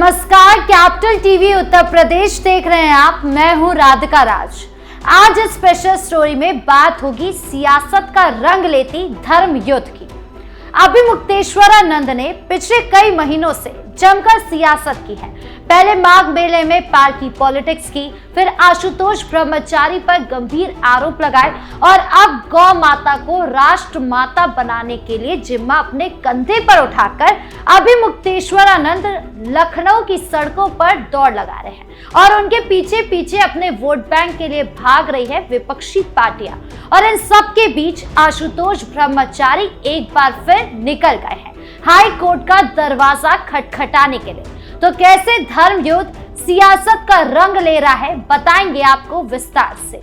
नमस्कार, capital TV Uttar Pradesh देख रहे हैं आप। मैं हूं राधिका राज। आज इस स्पेशल स्टोरी में बात होगी सियासत का रंग लेती धर्म युद्ध की। अभिमुक्तेश्वरानंद ने पिछले कई महीनों से जमकर सियासत की है। पहले माघ मेले में पार्टी पॉलिटिक्स की, फिर आशुतोष ब्रह्मचारी पर गंभीर आरोप लगाए और अब गौ माता को राष्ट्र माता बनाने के लिए जिम्मा अपने कंधे पर उठाकर अभिमुक्तेश्वरानंद लखनऊ की सड़कों पर दौड़ लगा रहे हैं और उनके पीछे पीछे अपने वोट बैंक के लिए भाग रही है विपक्षी पार्टियां। और इन सब के बीच आशुतोष ब्रह्मचारी एक बार फिर निकल गए हैं हाई कोर्ट का दरवाजा खटखटाने के लिए। तो कैसे धर्म युद्ध सियासत का रंग ले रहा है, बताएंगे आपको विस्तार से।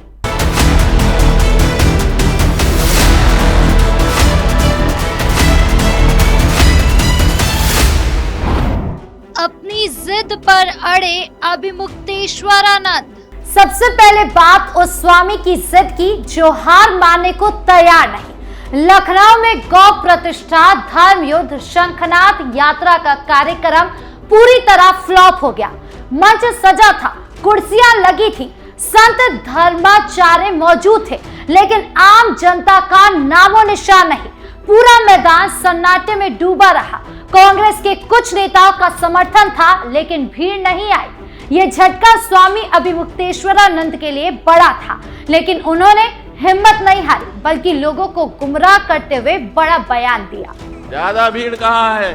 अपनी जिद पर अड़े अभिमुक्तेश्वरानंद। सबसे पहले बात उस स्वामी की जिद की जो हार मानने को तैयार नहीं। लखनऊ में गौ प्रतिष्ठा धर्म युद्ध शंखनाद यात्रा का कार्यक्रम पूरी तरह फ्लॉप हो गया। मंच सजा था, कुर्सियां लगी थी, संत धर्माचार्य मौजूद थे, लेकिन आम जनता का नामो निशान नहीं। पूरा मैदान सन्नाटे में डूबा रहा। कांग्रेस के कुछ नेताओं का समर्थन था, लेकिन भीड़ नहीं आई। ये झटका स्वामी अभिमुक्तेश्वरानंद के लिए बड़ा था, लेकिन उन्होंने हिम्मत नहीं हारी, बल्कि लोगों को गुमराह करते हुए बड़ा बयान दिया। ज्यादा भीड़ कहाँ है?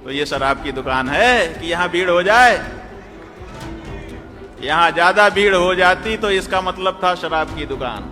तो ये शराब की दुकान है कि यहाँ भीड़ हो जाए? यहाँ ज्यादा भीड़ हो जाती तो इसका मतलब था शराब की दुकान।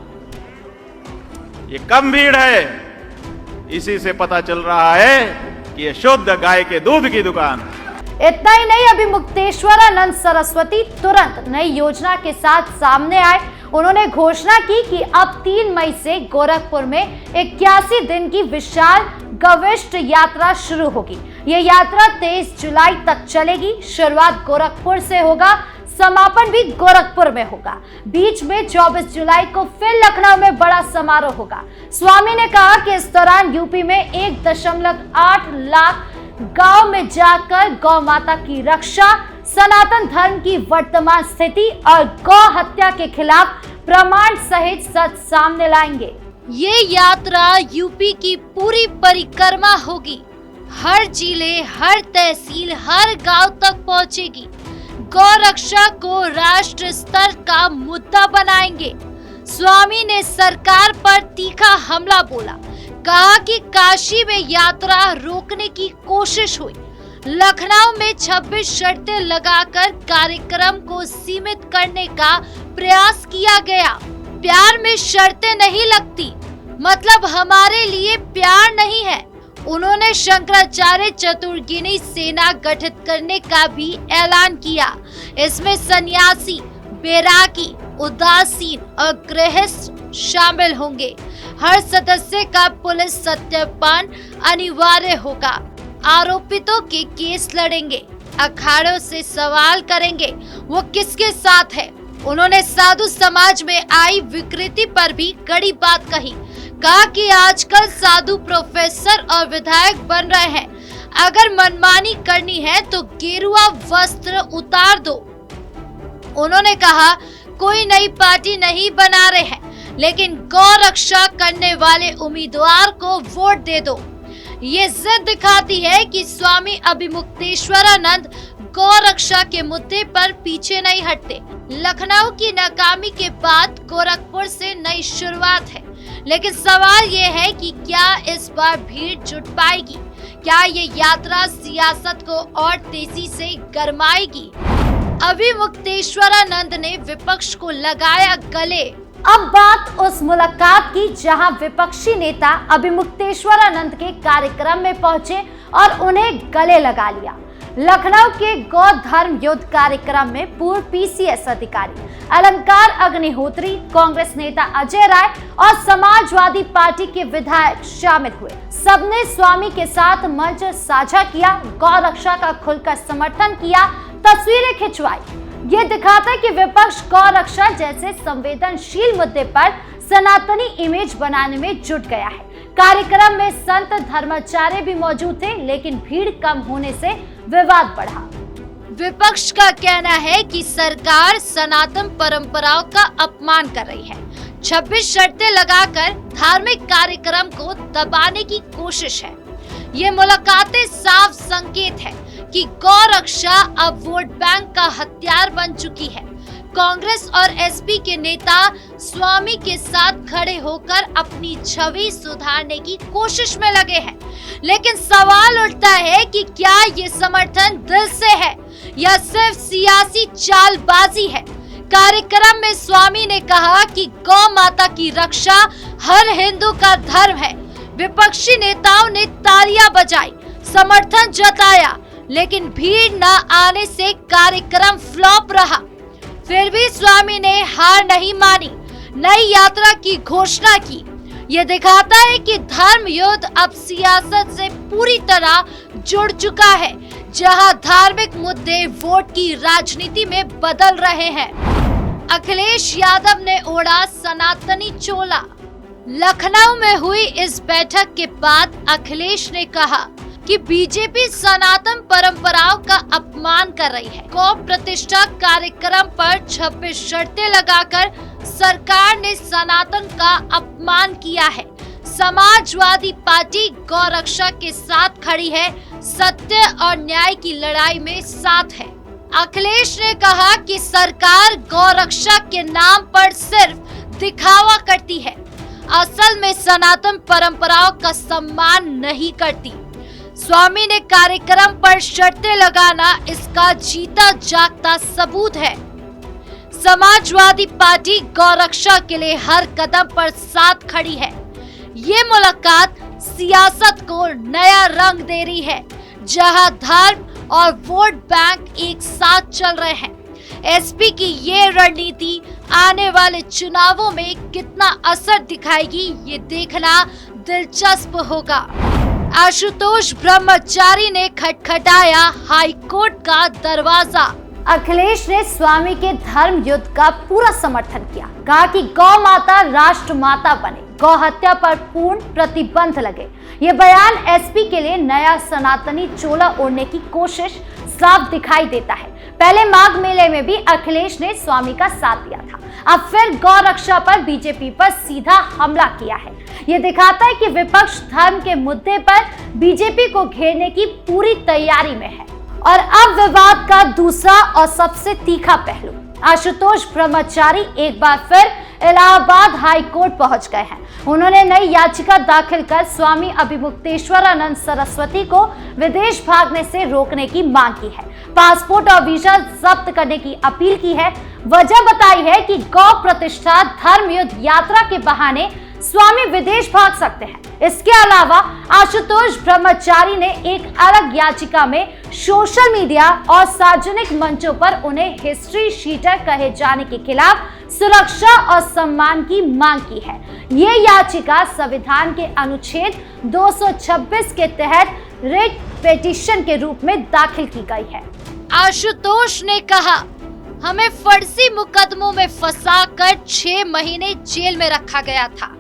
ये कम भीड़ है, इसी से पता चल रहा है कि ये शुद्ध गाय के दूध की दुकान। इतना ही नहीं, अभिमुक्तेश्वरानंद सरस्वती तुरंत नई योजना के साथ सामने आए। उन्होंने घोषणा की कि अब 3 मई से गोरखपुर में 81 दिन की विशाल गविष्ट यात्रा शुरू होगी। ये यात्रा 23 जुलाई तक चलेगी। शुरुआत गोरखपुर से होगा, समापन भी गोरखपुर में होगा। बीच में 24 जुलाई को फिर लखनऊ में बड़ा समारोह होगा। स्वामी ने कहा कि इस दौरान यूपी में 1.8 लाख गांव में जाकर गौ माता की रक्षा, सनातन धर्म की वर्तमान स्थिति और गौ हत्या के खिलाफ प्रमाण सहित सच सामने लाएंगे। ये यात्रा यूपी की पूरी परिक्रमा होगी। हर जिले, हर तहसील, हर गांव तक पहुंचेगी। गौ रक्षा को राष्ट्र स्तर का मुद्दा बनाएंगे। स्वामी ने सरकार पर तीखा हमला बोला। कहा कि काशी में यात्रा रोकने की कोशिश हुई। लखनऊ में 26 शर्तें लगाकर कार्यक्रम को सीमित करने का प्रयास किया गया। प्यार में शर्तें नहीं लगती, मतलब हमारे लिए प्यार नहीं है। उन्होंने शंकराचार्य चतुर्गिनी सेना गठित करने का भी ऐलान किया। इसमें सन्यासी, बैरागी, उदासीन और गृहस्थ शामिल होंगे। हर सदस्य का पुलिस सत्यापन अनिवार्य होगा। आरोपितों के केस लड़ेंगे, अखाड़ों से सवाल करेंगे वो किसके साथ है। उन्होंने साधु समाज में आई विकृति पर भी कड़ी बात कही। कहा कि आजकल साधु प्रोफेसर और विधायक बन रहे हैं। अगर मनमानी करनी है तो गेरुआ वस्त्र उतार दो। उन्होंने कहा कोई नई पार्टी नहीं बना रहे हैं, लेकिन गौ रक्षा करने वाले उम्मीदवार को वोट दे दो। ये जिद दिखाती है कि स्वामी अभिमुक्तेश्वरानंद गौ रक्षा के मुद्दे पर पीछे नहीं हटते। लखनऊ की नाकामी के बाद गोरखपुर से नई शुरुआत है, लेकिन सवाल ये है कि क्या इस बार भीड़ जुट पाएगी? क्या ये यात्रा सियासत को और तेजी से गरमाएगी? अभिमुक्तेश्वरानंद ने विपक्ष को लगाया गले। अब बात उस मुलाकात की जहां विपक्षी नेता अभिमुक्तेश्वरानंद के कार्यक्रम में पहुंचे और उन्हें गले लगा लिया। लखनऊ के गौ धर्म युद्ध कार्यक्रम में पूर्व पीसीएस अधिकारी अलंकार अग्निहोत्री, कांग्रेस नेता अजय राय और समाजवादी पार्टी के विधायक शामिल हुए। सबने स्वामी के साथ मंच साझा किया, गौ रक्षा का खुलकर समर्थन किया, तस्वीरें खिंचवाई। ये दिखाता है कि विपक्ष गौ रक्षा जैसे संवेदनशील मुद्दे पर सनातनी इमेज बनाने में जुट गया है। कार्यक्रम में संत धर्माचार्य भी मौजूद थे, लेकिन भीड़ कम होने से विवाद बढ़ा। विपक्ष का कहना है कि सरकार सनातन परंपराओं का अपमान कर रही है। 26 शर्तें लगाकर धार्मिक कार्यक्रम को दबाने की कोशिश है। ये मुलाकातें साफ संकेत है कि गौ रक्षा अब वोट बैंक का हथियार बन चुकी है। कांग्रेस और एसपी के नेता स्वामी के साथ खड़े होकर अपनी छवि सुधारने की कोशिश में लगे हैं, लेकिन सवाल उठता है कि क्या ये समर्थन दिल से है या सिर्फ सियासी चालबाजी है। कार्यक्रम में स्वामी ने कहा कि गौ माता की रक्षा हर हिंदू का धर्म है। विपक्षी नेताओं ने तालियां बजाई, समर्थन जताया, लेकिन भीड़ न आने से कार्यक्रम फ्लॉप रहा। फिर भी स्वामी ने हार नहीं मानी, नई यात्रा की घोषणा की। ये दिखाता है कि धर्म युद्ध अब सियासत से पूरी तरह जुड़ चुका है, जहां धार्मिक मुद्दे वोट की राजनीति में बदल रहे हैं। अखिलेश यादव ने ओढ़ा सनातनी चोला। लखनऊ में हुई इस बैठक के बाद अखिलेश ने कहा कि बीजेपी सनातन परंपराओं का अपमान कर रही है। गौ प्रतिष्ठा कार्यक्रम पर 26 शर्तें लगाकर सरकार ने सनातन का अपमान किया है। समाजवादी पार्टी गौ रक्षा के साथ खड़ी है, सत्य और न्याय की लड़ाई में साथ है। अखिलेश ने कहा कि सरकार गौ रक्षा के नाम पर सिर्फ दिखावा करती है, असल में सनातन परंपराओं का सम्मान नहीं करती। स्वामी ने कार्यक्रम पर शर्तें लगाना इसका जीता जागता सबूत है। समाजवादी पार्टी गौरक्षा के लिए हर कदम पर साथ खड़ी है। ये मुलाकात सियासत को नया रंग दे रही है, जहां धर्म और वोट बैंक एक साथ चल रहे हैं। एसपी की ये रणनीति आने वाले चुनावों में कितना असर दिखाएगी, ये देखना दिलचस्प होगा। आशुतोष ब्रह्मचारी ने खटखटाया हाईकोर्ट का दरवाजा। अखिलेश ने स्वामी के धर्म युद्ध का पूरा समर्थन किया, कहा कि गौ माता राष्ट्र माता बने, गौ हत्या पर पूर्ण प्रतिबंध लगे। ये बयान एसपी के लिए नया सनातनी चोला ओढ़ने की कोशिश साफ दिखाई देता है। पहले माघ मेले में भी अखिलेश ने स्वामी का साथ दिया था, अब फिर गौ रक्षा पर बीजेपी पर सीधा हमला किया है। ये दिखाता है कि विपक्ष धर्म के मुद्दे पर बीजेपी को घेरने की पूरी तैयारी में है। और अब विवाद का दूसरा और सबसे तीखा पहलू, आशुतोष ब्रह्मचारी एक बार फिर इलाहाबाद हाई कोर्ट पहुंच गए हैं। उन्होंने नई याचिका दाखिल कर स्वामी अभिमुक्तेश्वरानंद सरस्वती को विदेश भागने से रोकने की मांग की है। पासपोर्ट और वीजा जब्त करने की अपील की है। वजह बताई है कि गौ प्रतिष्ठा धर्म युद्ध यात्रा के बहाने स्वामी विदेश भाग सकते हैं। इसके अलावा आशुतोष ब्रह्मचारी ने एक अलग याचिका में सोशल मीडिया और सार्वजनिक मंचों पर उन्हें हिस्ट्री शीटर कहे जाने के खिलाफ सुरक्षा और सम्मान की मांग की है। ये याचिका संविधान के अनुच्छेद 226 के तहत रिट पिटीशन के रूप में दाखिल की गई है। आशुतोष ने कहा, हमें फर्जी मुकदमों में फंसाकर 6 महीने जेल में रखा गया था।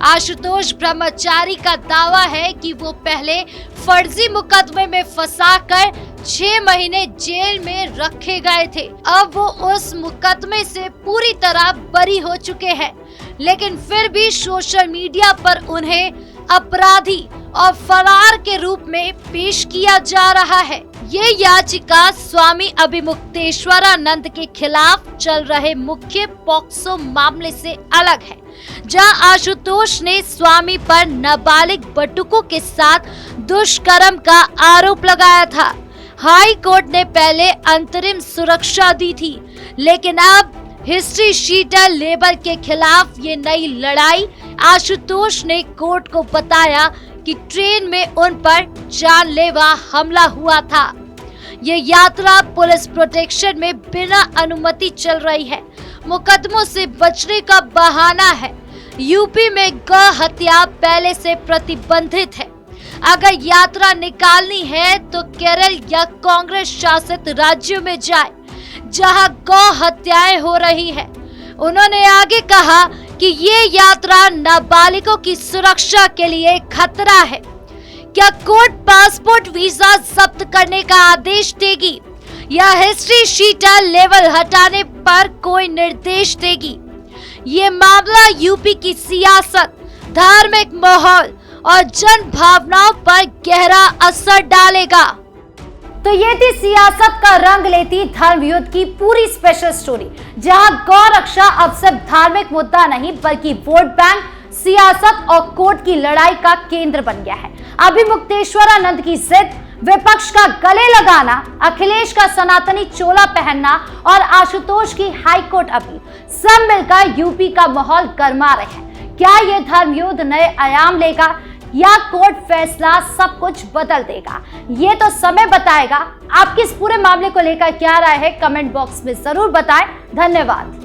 आशुतोष ब्रह्मचारी का दावा है कि वो पहले फर्जी मुकदमे में फंसाकर 6 महीने जेल में रखे गए थे। अब वो उस मुकदमे से पूरी तरह बरी हो चुके हैं, लेकिन फिर भी सोशल मीडिया पर उन्हें अपराधी और फरार के रूप में पेश किया जा रहा है। ये याचिका स्वामी अभिमुक्तेश्वरानंद के खिलाफ चल रहे मुख्य पॉक्सो मामले से अलग है, जहां आशुतोष ने स्वामी पर नाबालिग बटुकों के साथ दुष्कर्म का आरोप लगाया था। हाई कोर्ट ने पहले अंतरिम सुरक्षा दी थी, लेकिन अब हिस्ट्री शीटर लेबल के खिलाफ ये नई लड़ाई। आशुतोष ने कोर्ट को बताया कि ट्रेन में उन पर जानलेवा हमला हुआ था। ये यात्रा पुलिस प्रोटेक्शन में बिना अनुमति चल रही है, मुकदमों से बचने का बहाना है। यूपी में गौ हत्या पहले से प्रतिबंधित है। अगर यात्रा निकालनी है तो केरल या कांग्रेस शासित राज्यों में जाए, जहां गौ हत्याएं हो रही है। उन्होंने आगे कहा कि ये यात्रा नाबालिगों की सुरक्षा के लिए खतरा है। क्या कोर्ट पासपोर्ट वीजा जब्त करने का आदेश देगी या हिस्ट्री शीटर लेवल हटाने पर कोई निर्देश देगी? ये मामला यूपी की सियासत, धार्मिक माहौल और जन भावनाओं पर गहरा असर डालेगा। तो ये थी सियासत का रंग लेती धर्म युद्ध की पूरी स्पेशल स्टोरी, जहां गौ रक्षा अब सिर्फ धार्मिक मुद्दा नहीं बल्कि वोट बैंक, सियासत और कोर्ट की लड़ाई का केंद्र बन गया है। अभी मुक्तेश्वरानंद की जिद, विपक्ष का गले लगाना, अखिलेश का सनातनी चोला पहनना और आशुतोष की हाईकोर्ट अपील, सब मिलकर यूपी का माहौल गरमा रहे हैं। क्या ये धर्म युद्ध नए आयाम लेगा या कोर्ट फैसला सब कुछ बदल देगा? ये तो समय बताएगा। आपकी इस पूरे मामले को लेकर क्या राय है, कमेंट बॉक्स में जरूर बताएं। धन्यवाद।